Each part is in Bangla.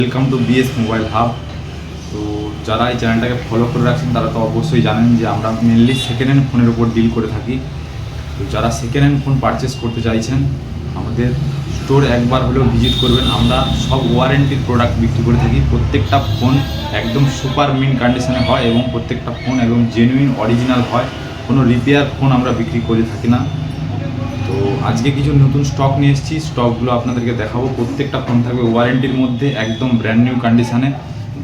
Welcome to BS mobile hub. তো যারা এই চ্যানেলটাকে ফলো করে রাখছেন তারা তো অবশ্যই জানেন যে আমরা মেনলি সেকেন্ড হ্যান্ড ফোনের উপর ডিল করে থাকি। তো যারা সেকেন্ড হ্যান্ড ফোন পারচেস করতে চাইছেন আমাদের স্টোর একবার হলেও ভিজিট করবেন। আমরা সব ওয়ারেন্টির প্রোডাক্ট বিক্রি করে থাকি। প্রত্যেকটা ফোন একদম সুপার মিন কন্ডিশনে হয় এবং প্রত্যেকটা ফোন একদম জেনুইন অরিজিনাল হয়। কোনো রিপেয়ার ফোন আমরা বিক্রি করে থাকি না। তো আজকে কিছু নতুন স্টক নিয়ে এসেছি, স্টকগুলো আপনাদেরকে দেখাবো। প্রত্যেকটা ফোন থাকবে ওয়ারেন্টির মধ্যে, একদম ব্র্যান্ড নিউ কন্ডিশনে।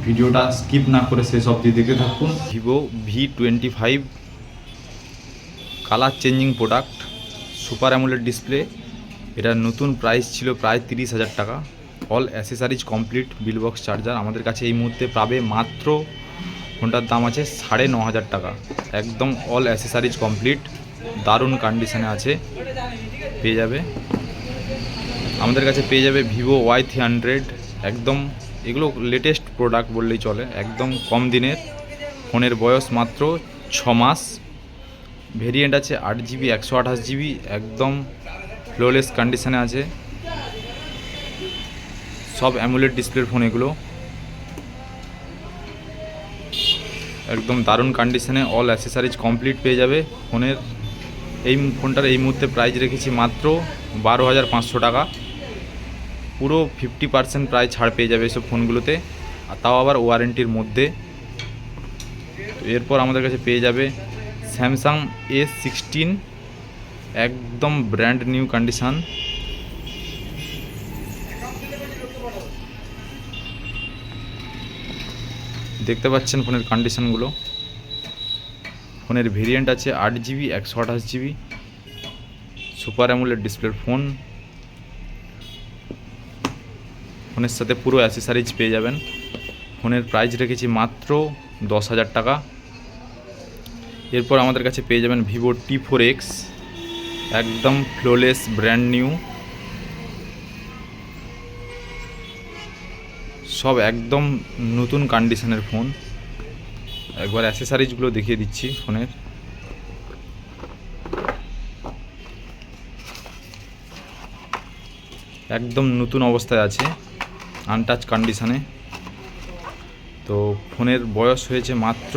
ভিডিওটা স্কিপ না করে শেষ অবধি দেখে থাকুন। Vivo V25 colour changing product, super AMOLED display. এটার নতুন প্রাইস ছিল প্রায় 30,000 টাকা। All accessories complete, bill box, charger. আমাদের কাছে এই মুহূর্তে পাবে মাত্র, ফোনটার দাম আছে 9,500 টাকা। একদম অল অ্যাসেসারিজ কমপ্লিট, দারুণ কন্ডিশনে আছে, পেয়ে যাবে। আমাদের কাছে পেয়ে যাবে ভিভো Y300। একদম এগুলো লেটেস্ট প্রোডাক্ট বললেই চলে, একদম কম দিনের। ফোনের বয়স মাত্র 6 মাস। ভেরিয়েন্ট আছে 8GB 128GB, একদম ফ্লোলেস কন্ডিশনে আছে। সব অ্যামোলেড ডিসপ্লের ফোন এগুলো, একদম দারুণ কন্ডিশনে, অল অ্যাসেসারিজ কমপ্লিট পেয়ে যাবে। ফোনটার এই মুহূর্তে প্রাইস রেখেছি মাত্র 12,500 টাকা। পুরো 50% প্রাইস ছাড় পেয়ে যাবে এসব ফোনগুলোতে, আর তাও আবার ওয়ারেন্টির মধ্যে। তো এরপর আমাদের কাছে পেয়ে যাবে স্যামসাং A16, একদম ব্র্যান্ড নিউ কন্ডিশন। দেখতে পাচ্ছেন ফোনের কন্ডিশনগুলো। ফোনের ভেরিয়েন্ট আছে 8GB 128GB, সুপার অ্যামোলেড ডিসপ্লের ফোন। ফোনের সাথে পুরো অ্যাসেসারিজ পেয়ে যাবেন। ফোনের প্রাইস রেখেছি মাত্র 10,000 টাকা। এরপর আমাদের কাছে পেয়ে যাবেন ভিভো T4X, একদম ফ্লোলেস ব্র্যান্ড নিউ, সব একদম নতুন কন্ডিশনের ফোন। একবার অ্যাসেসারিজগুলো দেখিয়ে দিচ্ছি ফোনের। একদম নতুন অবস্থায় আছে, আনটাচ কন্ডিশনে। তো ফোনের বয়স হয়েছে মাত্র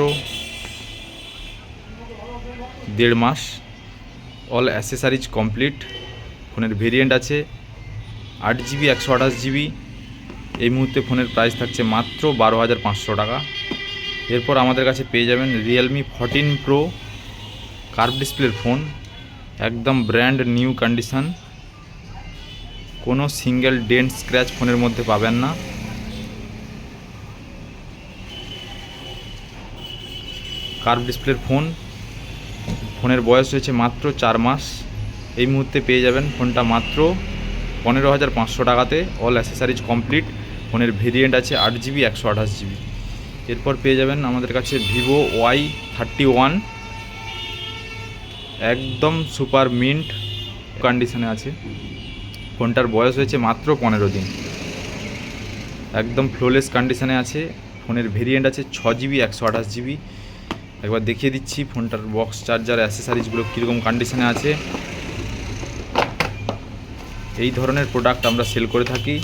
1.5 মাস। All accessories complete. ফোনের ভেরিয়েন্ট আছে 8GB 128GB। এই মুহূর্তে ফোনের প্রাইস থাকছে মাত্র 12,500 টাকা। এরপর আমাদের কাছে পেয়ে যাবেন Realme 14 Pro, কার্ভ ডিসপ্লের ফোন, একদম ব্র্যান্ড নিউ কন্ডিশন। কোনো সিঙ্গেল ডেন্ট স্ক্র্যাচ ফোনের মধ্যে পাবেন না। কার্ভ ডিসপ্লের ফোন, ফোনের বয়স হয়েছে মাত্র 4 মাস। এই মুহূর্তে পেয়ে যাবেন ফোনটা মাত্র 15,500 টাকাতে, অল অ্যাসেসারিজ কমপ্লিট। ফোনের ভেরিয়েন্ট আছে 8GB 128GB। এরপর পেয়ে যাবেন আমাদের কাছে ভিভো Y31, একদম সুপার মিন্ট কন্ডিশনে আছে। ফোনটার বয়স হয়েছে মাত্র 15 দিন, একদম ফ্লোলেস কন্ডিশনে আছে। ফোনের ভেরিয়েন্ট আছে 6GB 128GB। একবার দেখিয়ে দিচ্ছি ফোনটার বক্স, চার্জার, অ্যাসেসারিজগুলো কীরকম কন্ডিশনে আছে। এই ধরনের প্রোডাক্ট আমরা সেল করে থাকি।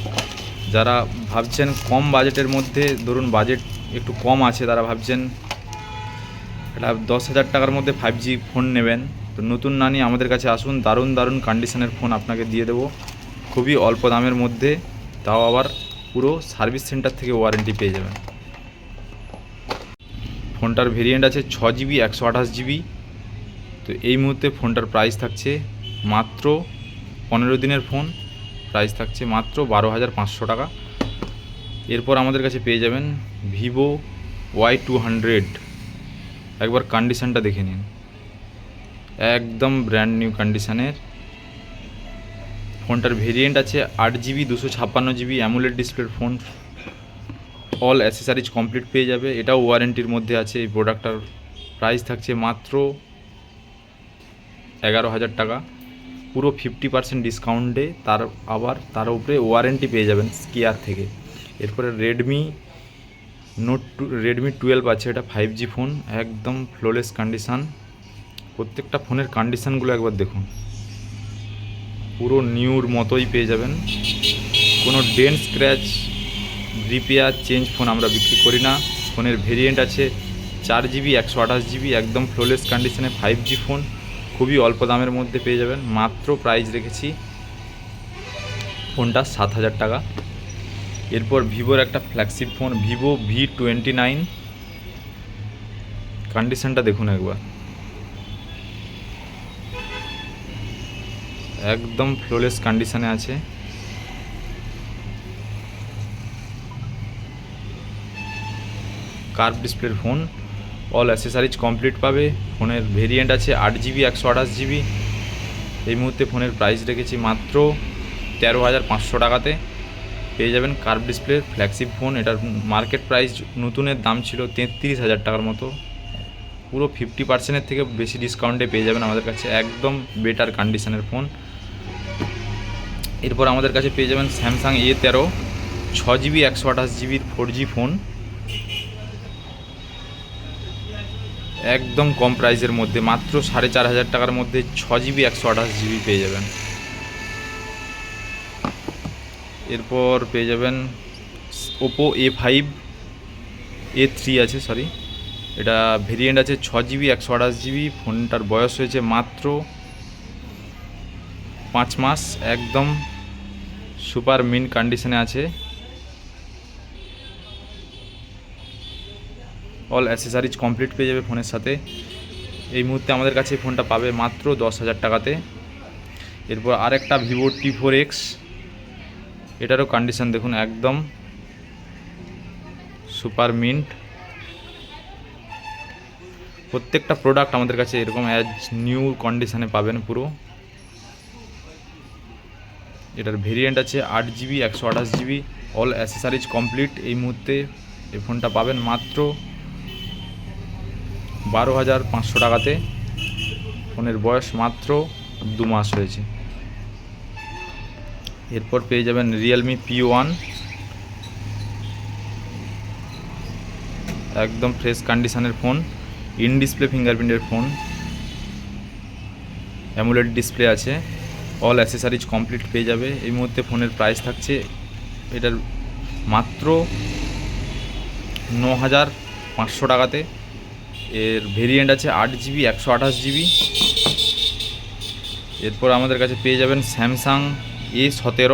যারা ভাবছেন কম বাজেটের মধ্যে, ধরুন বাজেট একটু কম আছে, তারা ভাবছেন এটা 10,000 টাকার মধ্যে 5G ফোন নেবেন, তো নতুন না নিয়ে আমাদের কাছে আসুন। দারুণ দারুণ কন্ডিশনের ফোন আপনাকে দিয়ে দেবো খুবই অল্প দামের মধ্যে, তাও আবার পুরো সার্ভিস সেন্টার থেকে ওয়ারেন্টি পেয়ে যাবেন। ফোনটার ভেরিয়েন্ট আছে 6GB 128GB। তো এই মুহূর্তে ফোনটার প্রাইস থাকছে মাত্র 15 দিনের ফোন, প্রাইস থাকছে মাত্র 12,500 টাকা। এরপর আমাদের কাছে পেয়ে যাবেন ভিভো Y200। একবার কন্ডিশনটা দেখে নিন, একদম ব্র্যান্ড নিউ কন্ডিশনের। ফোনটার ভেরিয়েন্ট আছে 8GB 256GB, অ্যামোলেড ডিসপ্লের ফোন। অল অ্যাসেসারিজ কমপ্লিট পেয়ে যাবে, এটাও ওয়ারেন্টির মধ্যে আছে। এই প্রোডাক্টটার প্রাইস থাকছে মাত্র 11,000 টাকা, পুরো 50% ডিসকাউন্টে। তার উপরে ওয়ারেন্টি পেয়ে যাবেন স্কিয়ার থেকে। এরপরে রেডমি 12 আছে, এটা 5G ফোন, একদম ফ্লোলেস কন্ডিশন। প্রত্যেকটা ফোনের কন্ডিশনগুলো একবার দেখুন, পুরো নিউর মতোই পেয়ে যাবেন। কোনো dent scratch repair change phone আমরা বিক্রি করি না। ফোনের ভেরিয়েন্ট আছে 4GB 128GB, একদম ফ্লোলেস কন্ডিশনে 5G ফোন, খুবই অল্প দামের মধ্যে পেয়ে যাবেন। মাত্র প্রাইস রেখেছি ফোনটা 7,000 টাকা। এরপর ভিভোর একটা ফ্ল্যাগশিপ ফোন ভিভো V29, কন্ডিশনটা দেখুন একবার, একদম ফ্লোলেস কন্ডিশনে আছে। কার্ভ ডিসপ্লের ফোন, অল অ্যাসেসারিজ কমপ্লিট পাবে। ফোনের ভেরিয়েন্ট আছে 8GB 128GB। এই মুহূর্তে ফোনের প্রাইস রেখেছি মাত্র 13,500 টাকাতে পেয়ে যাবেন কার্ভ ডিসপ্লের ফ্ল্যাগশিপ ফোন। এটার মার্কেট প্রাইস নতুনের দাম ছিল 33,000 টাকার মতো, পুরো 50%-এর থেকে বেশি ডিসকাউন্টে পেয়ে যাবেন আমাদের কাছে, একদম বেটার কন্ডিশনের ফোন। এরপর আমাদের কাছে পেয়ে যাবেন Samsung A13 6GB 128GB 4G phone, একদম কম প্রাইসের মধ্যে মাত্র 4,500 টাকার মধ্যে 6GB 128GB পেয়ে যাবেন। এরপর পেয়ে যাবেন ওপো A3 আছে, এটা ভেরিয়েন্ট আছে 6GB 128GB। ফোনটার বয়স হয়েছে মাত্র 5 মাস, একদম সুপার মিন্ট কন্ডিশনে আছে। অল অ্যাসেসারিজ কমপ্লিট পেয়ে যাবে ফোনের সাথে। এই মুহূর্তে আমাদের কাছে ফোনটা পাবে মাত্র 10,000 টাকাতে। এরপর আরেকটা ভিভো T4X, এটারও কন্ডিশন দেখুন, একদম সুপার মিন্ট। প্রত্যেকটা প্রোডাক্ট আমাদের কাছে এরকম অ্যাজ নিউ কন্ডিশনে পাবেন পুরো। এটার ভেরিয়েন্ট আছে 8GB 128GB, all accessories complete. এই মুহূর্তে এই ফোনটা পাবেন মাত্র 12,500 টাকাতে। ফোনের বয়স মাত্র 2 মাস হয়েছে। এরপর পেয়ে যাবেন রিয়েলমি P1, একদম ফ্রেশ কন্ডিশনের ফোন, ইন ডিসপ্লে ফিঙ্গারপ্রিন্টের ফোন, অ্যামোলেড ডিসপ্লে আছে, অল অ্যাসেসারিজ কমপ্লিট পেয়ে যাবে। এই মুহূর্তে ফোনের প্রাইস থাকছে এটার মাত্র 9,500 টাকাতে। এর ভেরিয়েন্ট আছে 8GB 128GB। এরপর আমাদের কাছে পেয়ে যাবেন স্যামসাং A17,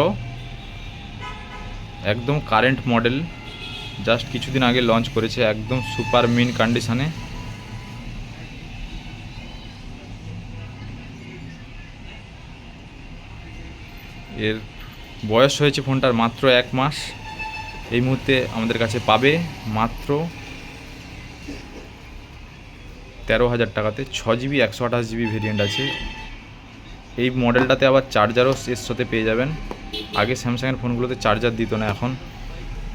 একদম কারেন্ট মডেল, জাস্ট কিছুদিন আগে লঞ্চ করেছে, একদম সুপার মিন্ট কন্ডিশনে। এর বয়স হয়েছে ফোনটার মাত্র 1 মাস। এই মুহূর্তে আমাদের কাছে পাবে মাত্র 13,000 টাকাতে। 6GB 128GB ভেরিয়েন্ট আছে। এই মডেলটাতে আবার চার্জারও এর সাথে পেয়ে যাবেন। আগে স্যামসাংয়ের ফোনগুলোতে চার্জার দিত না, এখন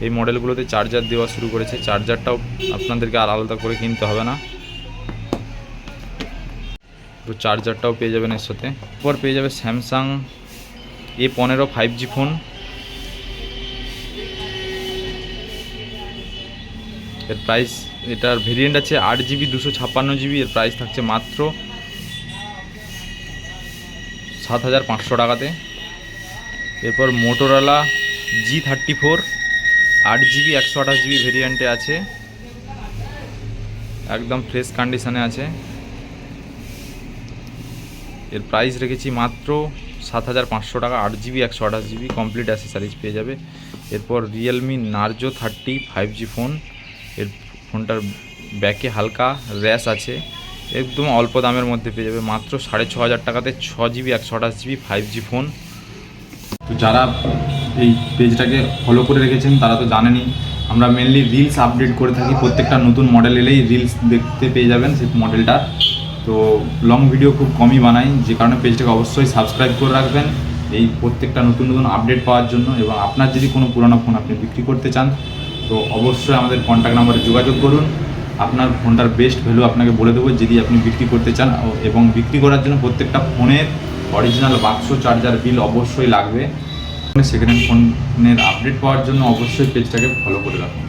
এই মডেলগুলোতে চার্জার দেওয়া শুরু করেছে। চার্জারটাও আপনাদেরকে আর আলাদা করে কিনতে হবে না, তো চার্জারটাও পেয়ে যাবেন এর সাথে। এরপর পেয়ে যাবে স্যামসাং A15 5G ফোন। এর প্রাইস, এটার ভেরিয়েন্ট আছে 8GB 256GB। এর প্রাইস থাকছে মাত্র 7,500 টাকাতে। এরপর মোটোরোলা G34 8GB 128GB ভেরিয়েন্টে আছে, একদম ফ্রেশ কন্ডিশনে আছে। এর প্রাইস রেখেছি মাত্র 7,500 টাকা। 8GB 128GB কমপ্লিট অ্যাসেসারিজ পেয়ে যাবে। এরপর রিয়েলমি নার্জো 30 5G ফোন। এর ফোনটার ব্যাকে হালকা র্যাশ আছে, একদম অল্প দামের মধ্যে পেয়ে যাবে মাত্র 6,500 টাকাতে। 6GB 128GB 5G phone. তো যারা এই পেজটাকে ফলো করে রেখেছেন তারা তো জানেনই, আমরা মেনলি রিলস আপডেট করে থাকি। প্রত্যেকটা নতুন মডেল এলেই রিলস দেখতে পেয়ে যাবেন সেই মডেলটা। তো লং ভিডিও খুব কমই বানাই, যে কারণে পেজটাকে অবশ্যই সাবস্ক্রাইব করে রাখবেন এই প্রত্যেকটা নতুন নতুন আপডেট পাওয়ার জন্য। এবং আপনার যদি কোনো পুরোনো ফোন আপনি বিক্রি করতে চান তো অবশ্যই আমাদের কন্ট্যাক্ট নাম্বারে যোগাযোগ করুন। আপনার ফোনটার বেস্ট ভ্যালু আপনাকে বলে দেবো যদি আপনি বিক্রি করতে চান। এবং বিক্রি করার জন্য প্রত্যেকটা ফোনের অরিজিনাল বাক্স, চার্জার, বিল অবশ্যই লাগবে। সেকেন্ড হ্যান্ড ফোনের আপডেট পাওয়ার জন্য অবশ্যই পেজটাকে ফলো করে রাখুন।